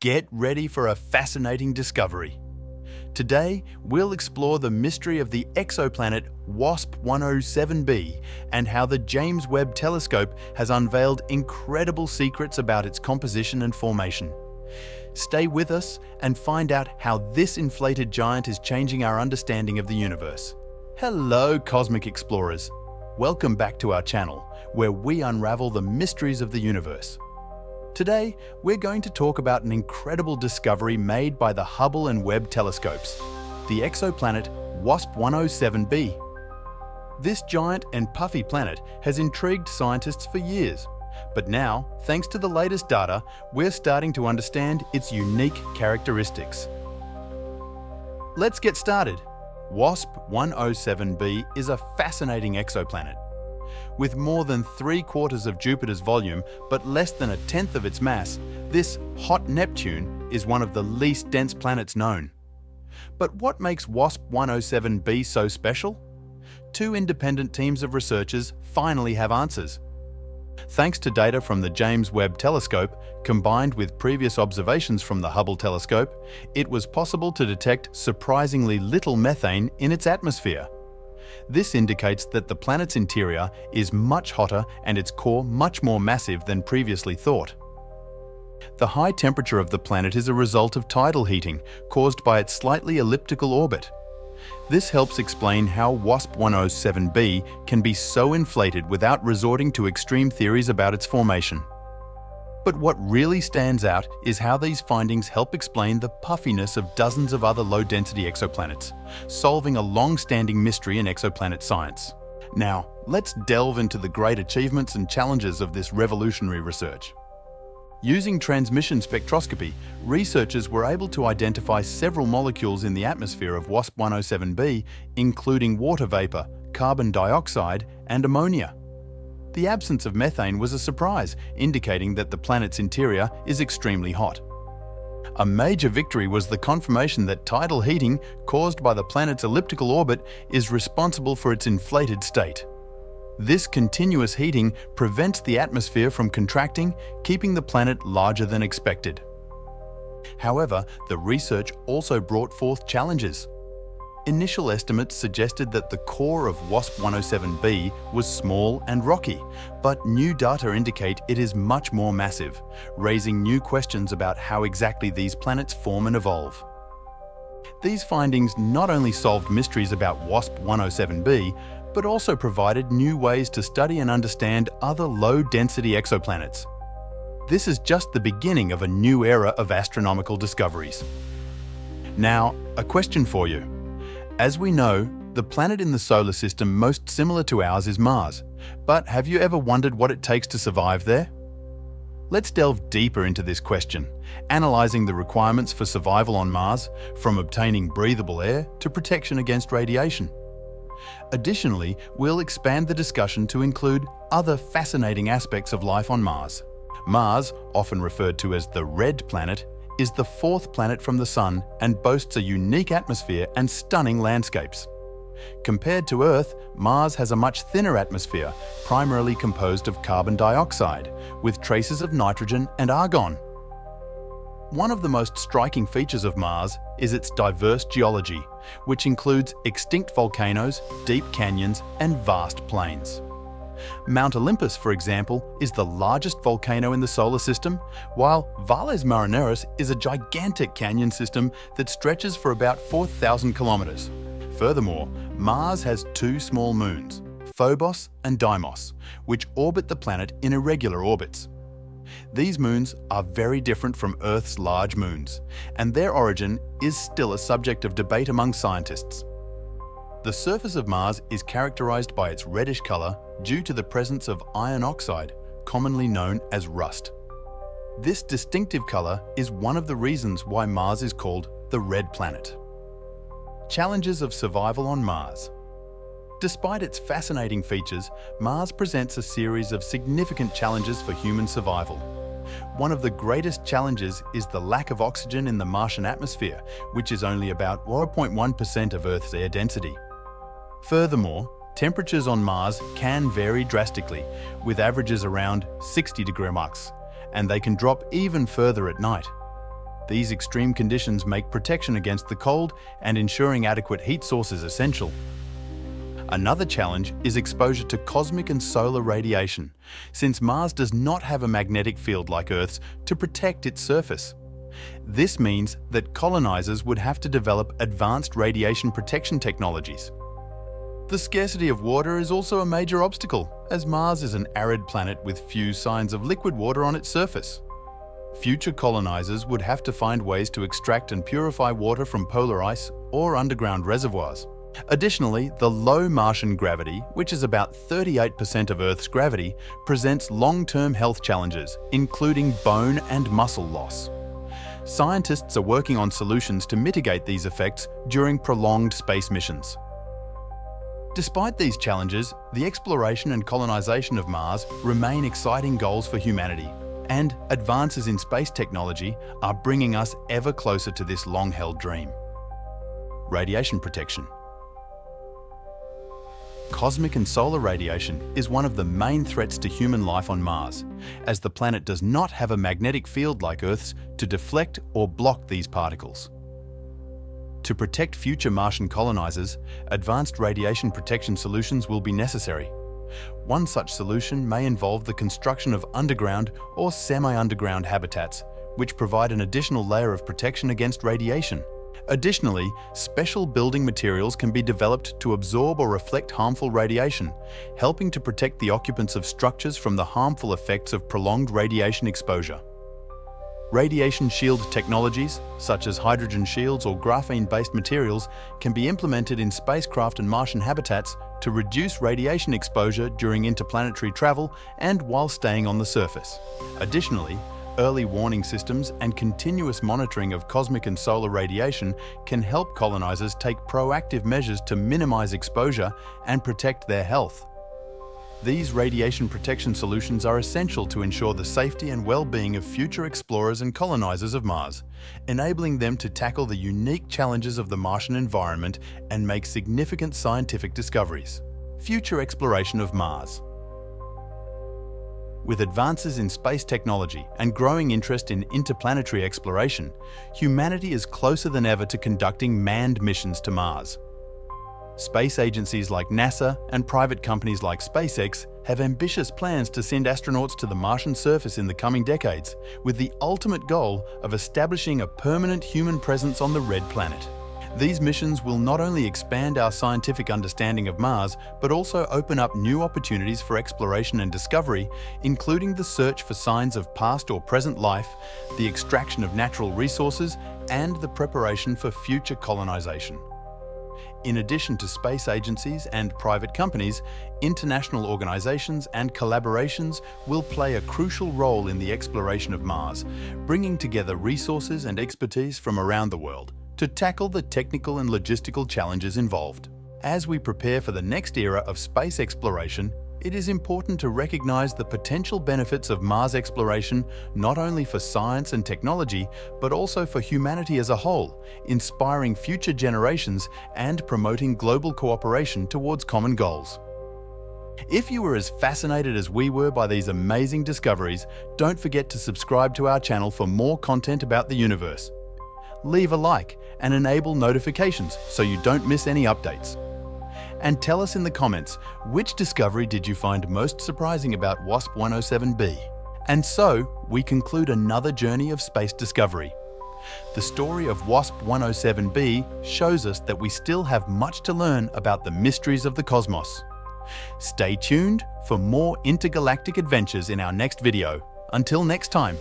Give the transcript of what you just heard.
Get ready for a fascinating discovery. Today, we'll explore the mystery of the exoplanet WASP-107b and how the James Webb Telescope has unveiled incredible secrets about its composition and formation. Stay with us and find out how this inflated giant is changing our understanding of the universe. Hello, cosmic explorers. Welcome back to our channel, where we unravel the mysteries of the universe. Today, we're going to talk about an incredible discovery made by the Hubble and Webb telescopes, the exoplanet WASP-107b. This giant and puffy planet has intrigued scientists for years, but now, thanks to the latest data, we're starting to understand its unique characteristics. Let's get started. WASP-107b is a fascinating exoplanet. With more than 3/4 of Jupiter's volume, but less than 1/10 of its mass, this hot Neptune is one of the least dense planets known. But what makes WASP-107b so special? Two independent teams of researchers finally have answers. Thanks to data from the James Webb Telescope, combined with previous observations from the Hubble telescope, it was possible to detect surprisingly little methane in its atmosphere. This indicates that the planet's interior is much hotter and its core much more massive than previously thought. The high temperature of the planet is a result of tidal heating caused by its slightly elliptical orbit. This helps explain how WASP-107b can be so inflated without resorting to extreme theories about its formation. But what really stands out is how these findings help explain the puffiness of dozens of other low-density exoplanets, solving a long-standing mystery in exoplanet science. Now, let's delve into the great achievements and challenges of this revolutionary research. Using transmission spectroscopy, researchers were able to identify several molecules in the atmosphere of WASP-107b, including water vapor, carbon dioxide, and ammonia. The absence of methane was a surprise, indicating that the planet's interior is extremely hot. A major victory was the confirmation that tidal heating caused by the planet's elliptical orbit is responsible for its inflated state. This continuous heating prevents the atmosphere from contracting, keeping the planet larger than expected. However, the research also brought forth challenges. Initial estimates suggested that the core of WASP-107b was small and rocky, but new data indicate it is much more massive, raising new questions about how exactly these planets form and evolve. These findings not only solved mysteries about WASP-107b, but also provided new ways to study and understand other low-density exoplanets. This is just the beginning of a new era of astronomical discoveries. Now, a question for you. As we know, the planet in the solar system most similar to ours is Mars, but have you ever wondered what it takes to survive there? Let's delve deeper into this question, analyzing the requirements for survival on Mars, from obtaining breathable air to protection against radiation. Additionally, we'll expand the discussion to include other fascinating aspects of life on Mars. Mars, often referred to as the Red Planet, is the fourth planet from the Sun and boasts a unique atmosphere and stunning landscapes. Compared to Earth, Mars has a much thinner atmosphere, primarily composed of carbon dioxide, with traces of nitrogen and argon. One of the most striking features of Mars is its diverse geology, which includes extinct volcanoes, deep canyons, and vast plains. Mount Olympus, for example, is the largest volcano in the solar system, while Valles Marineris is a gigantic canyon system that stretches for about 4,000 kilometers. Furthermore, Mars has two small moons, Phobos and Deimos, which orbit the planet in irregular orbits. These moons are very different from Earth's large moons, and their origin is still a subject of debate among scientists. The surface of Mars is characterized by its reddish color due to the presence of iron oxide, commonly known as rust. This distinctive color is one of the reasons why Mars is called the Red Planet. Challenges of survival on Mars. Despite its fascinating features, Mars presents a series of significant challenges for human survival. One of the greatest challenges is the lack of oxygen in the Martian atmosphere, which is only about 0.1% of Earth's air density. Furthermore, temperatures on Mars can vary drastically, with averages around 60 degrees Celsius, and they can drop even further at night. These extreme conditions make protection against the cold and ensuring adequate heat sources essential. Another challenge is exposure to cosmic and solar radiation, since Mars does not have a magnetic field like Earth's to protect its surface. This means that colonizers would have to develop advanced radiation protection technologies. The scarcity of water is also a major obstacle, as Mars is an arid planet with few signs of liquid water on its surface. Future colonizers would have to find ways to extract and purify water from polar ice or underground reservoirs. Additionally, the low Martian gravity, which is about 38% of Earth's gravity, presents long-term health challenges, including bone and muscle loss. Scientists are working on solutions to mitigate these effects during prolonged space missions. Despite these challenges, the exploration and colonization of Mars remain exciting goals for humanity, and advances in space technology are bringing us ever closer to this long-held dream. Radiation protection. Cosmic and solar radiation is one of the main threats to human life on Mars, as the planet does not have a magnetic field like Earth's to deflect or block these particles. To protect future Martian colonizers, advanced radiation protection solutions will be necessary. One such solution may involve the construction of underground or semi-underground habitats, which provide an additional layer of protection against radiation. Additionally, special building materials can be developed to absorb or reflect harmful radiation, helping to protect the occupants of structures from the harmful effects of prolonged radiation exposure. Radiation shield technologies, such as hydrogen shields or graphene-based materials, can be implemented in spacecraft and Martian habitats to reduce radiation exposure during interplanetary travel and while staying on the surface. Additionally, early warning systems and continuous monitoring of cosmic and solar radiation can help colonizers take proactive measures to minimize exposure and protect their health. These radiation protection solutions are essential to ensure the safety and well-being of future explorers and colonizers of Mars, enabling them to tackle the unique challenges of the Martian environment and make significant scientific discoveries. Future exploration of Mars. With advances in space technology and growing interest in interplanetary exploration, humanity is closer than ever to conducting manned missions to Mars. Space agencies like NASA and private companies like SpaceX have ambitious plans to send astronauts to the Martian surface in the coming decades, with the ultimate goal of establishing a permanent human presence on the Red Planet. These missions will not only expand our scientific understanding of Mars, but also open up new opportunities for exploration and discovery, including the search for signs of past or present life, the extraction of natural resources, and the preparation for future colonization. In addition to space agencies and private companies, international organizations and collaborations will play a crucial role in the exploration of Mars, bringing together resources and expertise from around the world to tackle the technical and logistical challenges involved. As we prepare for the next era of space exploration, it is important to recognize the potential benefits of Mars exploration not only for science and technology, but also for humanity as a whole, inspiring future generations and promoting global cooperation towards common goals. If you were as fascinated as we were by these amazing discoveries, don't forget to subscribe to our channel for more content about the universe. Leave a like and enable notifications so you don't miss any updates. And tell us in the comments, which discovery did you find most surprising about WASP-107b? And so, we conclude another journey of space discovery. The story of WASP-107b shows us that we still have much to learn about the mysteries of the cosmos. Stay tuned for more intergalactic adventures in our next video. Until next time.